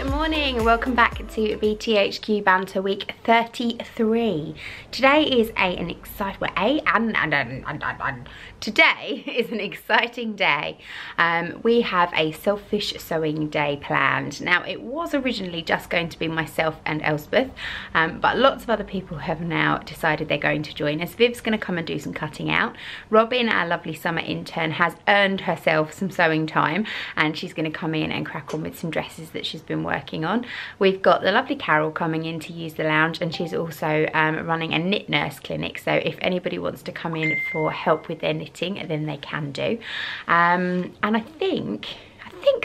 Good morning and welcome back to BTHQ Banter week 33. Today is an exciting day. We have a selfish sewing day planned. Now it was originally just going to be myself and Elspeth, but lots of other people have now decided they're going to join us. Viv's going to come and do some cutting out. Robin, our lovely summer intern, has earned herself some sewing time and she's going to come in and crack on with some dresses that she's been working on. We've got the lovely Carol coming in to use the lounge, and she's also running a knit nurse clinic, so if anybody wants to come in for help with their knitting then they can do. And I think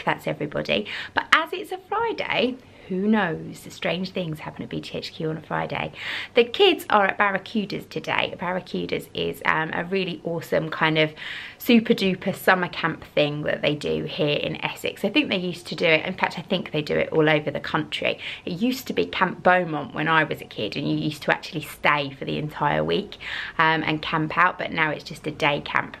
that's everybody, but as it's a Friday, who knows, strange things happen at BTHQ on a Friday. The kids are at Barracudas today. Barracudas is a really awesome kind of super duper summer camp thing that they do here in Essex. I think they used to do it, in fact I think they do it all over the country. It used to be Camp Beaumont when I was a kid, and you used to actually stay for the entire week and camp out, but now it's just a day camp.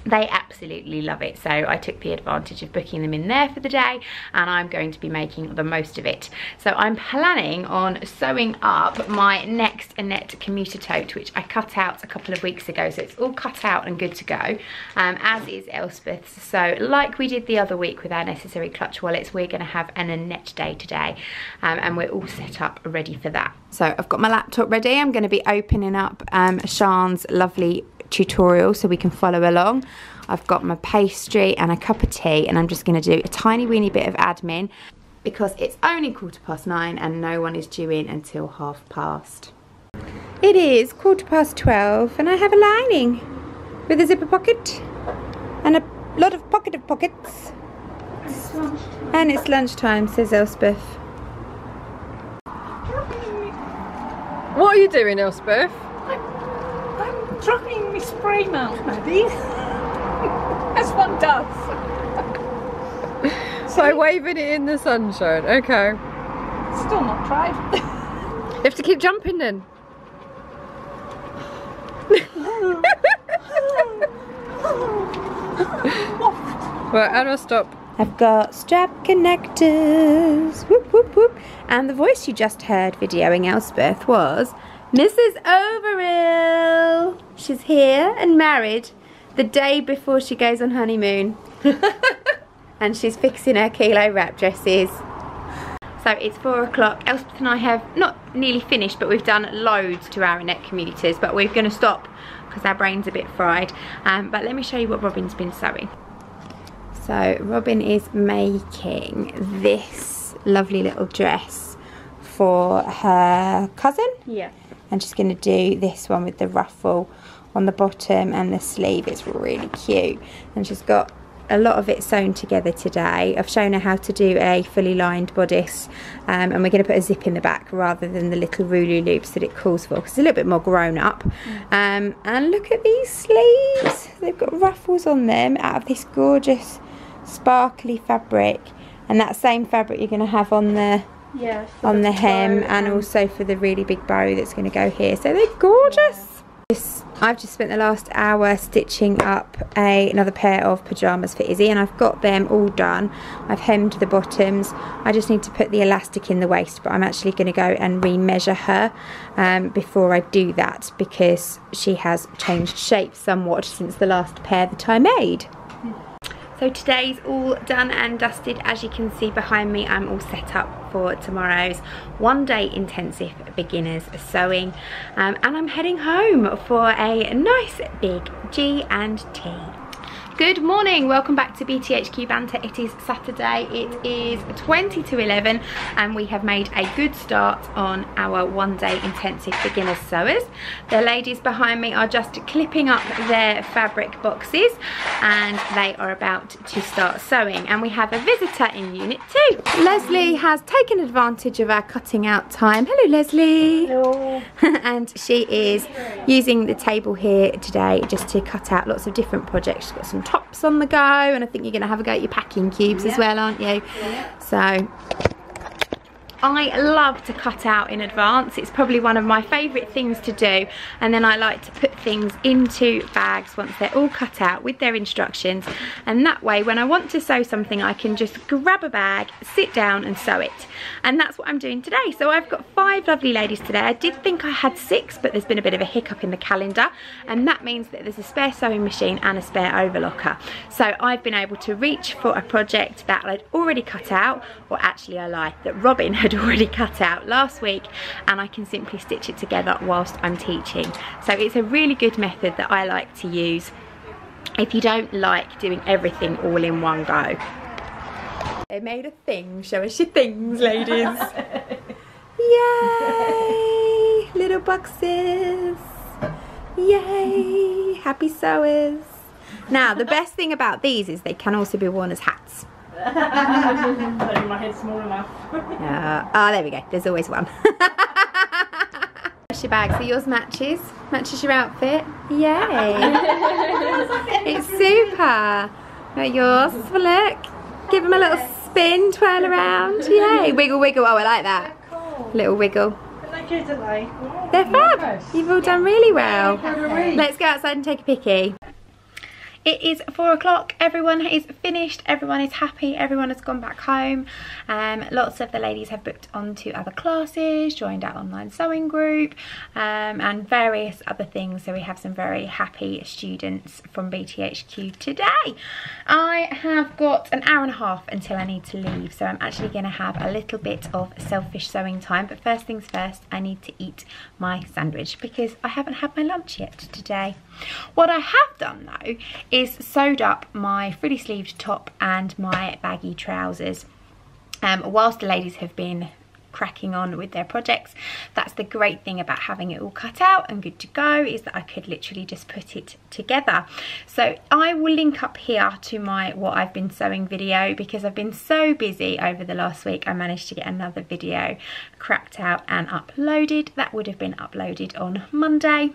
They absolutely love it, so I took the advantage of booking them in there for the day, and I'm going to be making the most of it. So I'm planning on sewing up my next Annette commuter tote, which I cut out a couple of weeks ago, so it's all cut out and good to go, as is Elspeth's. So like we did the other week with our necessary clutch wallets, we're going to have an Annette day today, and we're all set up ready for that. So I've got my laptop ready. I'm going to be opening up Sian's lovely tutorial so we can follow along. I've got my pastry and a cup of tea, and I'm just going to do a tiny weeny bit of admin because it's only 9:15 and no one is due in until 12:30. It is 12:15 and I have a lining with a zipper pocket and a lot of pockets. And it's lunchtime, says Elspeth. What are you doing, Elspeth? I'm trying my spray mount, maybe. As one does. So waving it in the sunshine, okay. Still not tried. You have to keep jumping then. Right, Anna, stop. I've got strap connectors, whoop whoop whoop. And the voice you just heard videoing Elspeth was Mrs. Overall. She's here and married the day before she goes on honeymoon. And she's fixing her kilo wrap dresses. So it's 4 o'clock. Elspeth and I have not nearly finished, but we've done loads to our Annette commuters, but we're going to stop because our brain's a bit fried. But let me show you what Robin's been sewing. So Robin is making this lovely little dress for her cousin. Yeah. And she's going to do this one with the ruffle on the bottom and the sleeve. It's really cute. And she's got a lot of it sewn together today. I've shown her how to do a fully lined bodice, and we're going to put a zip in the back rather than the little rouleau loops that it calls for, because it's a little bit more grown up. And look at these sleeves. They've got ruffles on them out of this gorgeous sparkly fabric, and that same fabric you're going to have on the hem, and also for the really big bow that's going to go here. So they're gorgeous. I've just spent the last hour stitching up another pair of pyjamas for Izzy, and I've got them all done. I've hemmed the bottoms. I just need to put the elastic in the waist, but I'm actually going to go and re-measure her before I do that, because she has changed shape somewhat since the last pair that I made. So today's all done and dusted. As you can see behind me, I'm all set up for tomorrow's one-day intensive beginners sewing, and I'm heading home for a nice big G&T. Good morning, welcome back to BTHQ Banter. It is Saturday, it is 20 to 11, and we have made a good start on our one-day intensive beginners sewers. The ladies behind me are just clipping up their fabric boxes, and they are about to start sewing, and we have a visitor in unit 2. Leslie has taken advantage of our cutting out time. Hello Leslie. Hello. And she is using the table here today just to cut out lots of different projects. She's got some tops on the go, and I think you're going to have a go at your packing cubes as well, aren't you? Yeah. So I love to cut out in advance. It's probably one of my favourite things to do, and then I like to put things into bags once they're all cut out with their instructions, and that way when I want to sew something I can just grab a bag, sit down and sew it. And that's what I'm doing today. So I've got 5 lovely ladies today. I did think I had 6, but there's been a bit of a hiccup in the calendar, and that means that there's a spare sewing machine and a spare overlocker. So I've been able to reach for a project that I'd already cut out, or actually I lie, that Robin had already cut out last week, and I can simply stitch it together whilst I'm teaching. So it's a really good method that I like to use if you don't like doing everything all in one go. They made a thing. Show us your things, ladies. Yay! Little boxes. Yay! Happy sewers. Now, the best thing about these is they can also be worn as hats. My head's small enough. Oh, there we go. There's always one. Your bag, so yours matches your outfit. Yay! It's super. Got yours. Let's have a look. Give them a little spin, twirl around. Yay! Wiggle, wiggle. Oh, I like that. Little wiggle. They're fab. You've all done really well. Let's go outside and take a picky. It is 4 o'clock, everyone is finished, everyone is happy, everyone has gone back home. Lots of the ladies have booked onto other classes, joined our online sewing group, and various other things. So we have some very happy students from BTHQ today. I have got an hour and a half until I need to leave, so I'm actually going to have a little bit of selfish sewing time. But first things first, I need to eat my sandwich because I haven't had my lunch yet today. What I have done though is sewed up my frilly sleeved top and my baggy trousers whilst the ladies have been cracking on with their projects. That's the great thing about having it all cut out and good to go, is that I could literally just put it together. So I will link up here to my what I've been sewing video, because I've been so busy over the last week. I managed to get another video cracked out and uploaded. That would have been uploaded on Monday,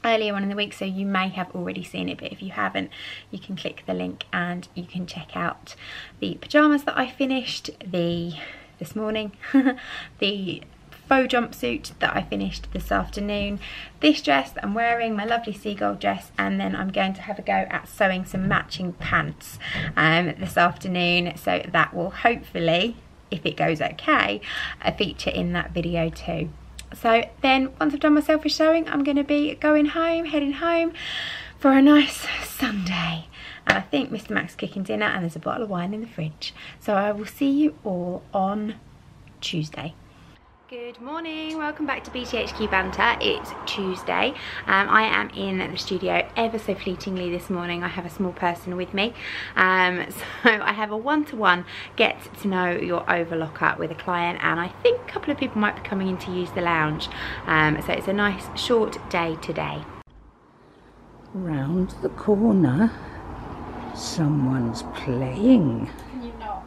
earlier on in the week, so you may have already seen it, but if you haven't, you can click the link and you can check out the pyjamas that I finished this morning, the faux jumpsuit that I finished this afternoon, this dress that I'm wearing, my lovely seagull dress, and then I'm going to have a go at sewing some matching pants this afternoon, so that will hopefully, if it goes okay, feature in that video too. So then once I've done my selfish sewing, I'm going to be going home, heading home for a nice Sunday. And I think Mr. Mac's cooking dinner and there's a bottle of wine in the fridge. So I will see you all on Tuesday. Good morning, welcome back to BTHQ Banter. It's Tuesday. I am in the studio ever so fleetingly this morning. I have a small person with me. So I have a one-to-one get to know your overlocker with a client, and I think a couple of people might be coming in to use the lounge. So it's a nice short day today. Round the corner, someone's playing. Can you not?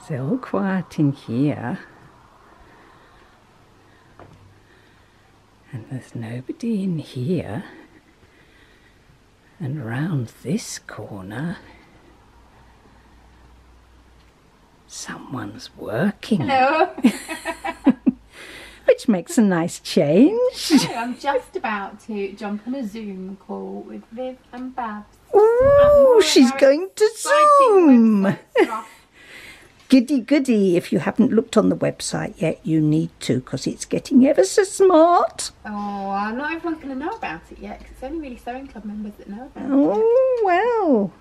It's all quiet in here, and there's nobody in here, and round this corner someone's working. Hello. Which makes a nice change. So I'm just about to jump on a Zoom call with Viv and Babs. Ooh, she's going to Zoom. Goody goody, if you haven't looked on the website yet, you need to, because it's getting ever so smart. Oh, not everyone's going to know about it yet, because it's only really sewing club members that know about it. Oh, well.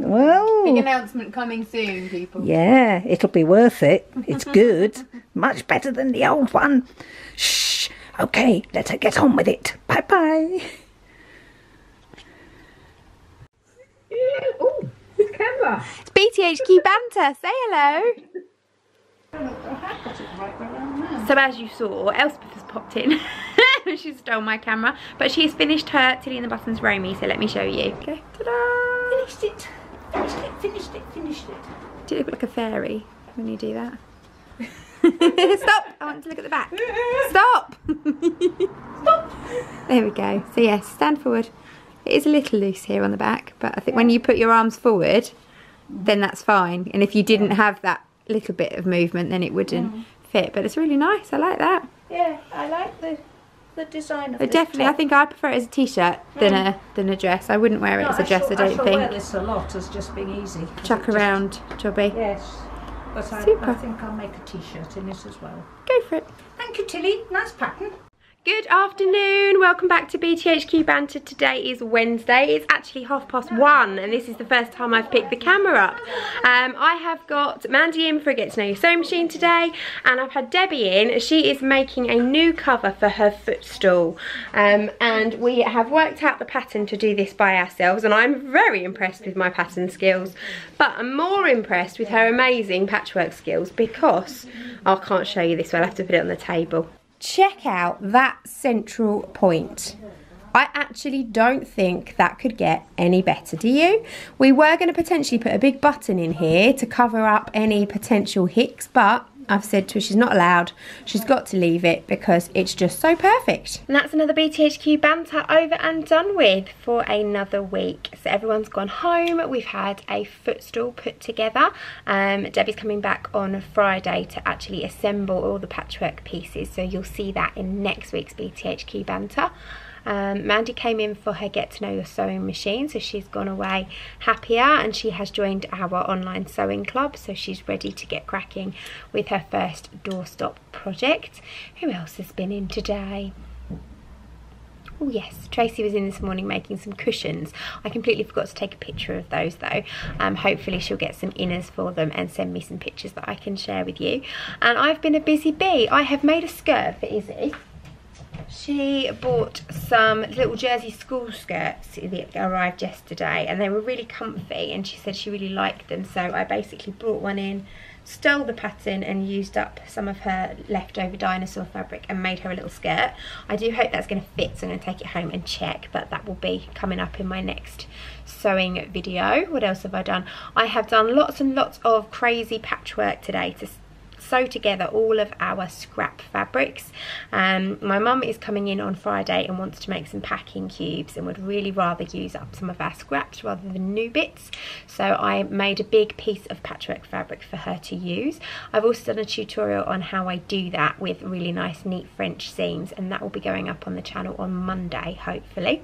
Well. Big announcement coming soon, people. Yeah, it'll be worth it. It's good. Much better than the old one. Shh. Okay, let her get on with it. Bye-bye. Oh, this camera. It's BTHQ Banter. Say hello. So as you saw, Elspeth has popped in. She stole my camera, but she's finished her Tilly and the Buttons Romy, so let me show you. Okay, ta-da! Finished it. Finished it. Do you look like a fairy when you do that? Stop! I want to look at the back. Stop! Stop! There we go. So yes, stand forward. It is a little loose here on the back, but I think when you put your arms forward, then that's fine. And if you didn't have that little bit of movement, then it wouldn't fit. But it's really nice. I like that. Yeah, I like the design of But definitely, I think I prefer it as a t-shirt than a dress. I wouldn't wear it as a dress. I don't I think. wear this a lot as just being easy. Chuck around, jobby. Yes, but Super. I think I'll make a t-shirt in it as well. Go for it. Thank you, Tilly. Nice pattern. Good afternoon, welcome back to BTHQ Banter. Today is Wednesday, it's actually 1:30 and this is the first time I've picked the camera up. I have got Mandy in for a Get to Know Your Sewing Machine today, and I've had Debbie in. She is making a new cover for her footstool, and we have worked out the pattern to do this by ourselves, and I'm very impressed with my pattern skills, but I'm more impressed with her amazing patchwork skills because, I can't show you this, so I'll have to put it on the table. Check out that central point. I actually don't think that could get any better, do you? We were going to potentially put a big button in here to cover up any potential hicks, but I've said to her she's not allowed. She's got to leave it because it's just so perfect. And that's another BTHQ Banter over and done with for another week. So everyone's gone home. We've had a footstool put together. Debbie's coming back on Friday to actually assemble all the patchwork pieces. So you'll see that in next week's BTHQ Banter. Mandy came in for her Get to Know Your Sewing Machine, so she's gone away happier, and she has joined our online sewing club, so she's ready to get cracking with her first doorstop project. Who else has been in today? Oh yes, Tracy was in this morning making some cushions. I completely forgot to take a picture of those though. Hopefully she'll get some inners for them and send me some pictures that I can share with you. And I've been a busy bee. I have made a skirt for Izzy. She bought some little jersey school skirts that arrived yesterday, and they were really comfy, and she said she really liked them, so I basically brought one in, stole the pattern and used up some of her leftover dinosaur fabric and made her a little skirt. I do hope that's going to fit, so I'm going to take it home and check, but that will be coming up in my next sewing video. What else have I done? I have done lots and lots of crazy patchwork today to sew together all of our scrap fabrics. My mum is coming in on Friday and wants to make some packing cubes and would really rather use up some of our scraps rather than new bits, so I made a big piece of patchwork fabric for her to use. I've also done a tutorial on how I do that with really nice neat French seams, and that will be going up on the channel on Monday hopefully.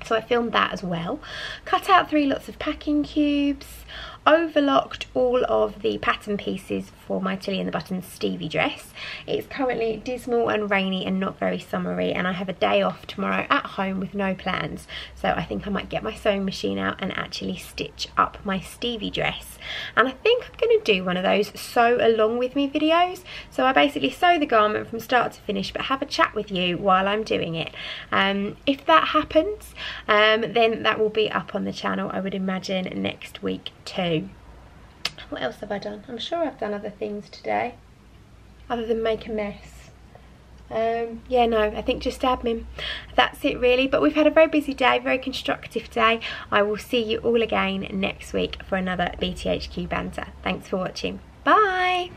So I filmed that as well. Cut out 3 lots of packing cubes, overlocked all of the pattern pieces for my Tilly and the Buttons Stevie dress. It's currently dismal and rainy and not very summery, and I have a day off tomorrow at home with no plans, so I think I might get my sewing machine out and actually stitch up my Stevie dress. And I think I'm going to do one of those sew along with me videos, so I basically sew the garment from start to finish but have a chat with you while I'm doing it. If that happens, then that will be up on the channel, I would imagine, next week too. What else have I done? I'm sure I've done other things today other than make a mess. Yeah, no, I think just admin. That's it really, but we've had a very busy day, very constructive day. I will see you all again next week for another BTHQ Banter. Thanks for watching. Bye!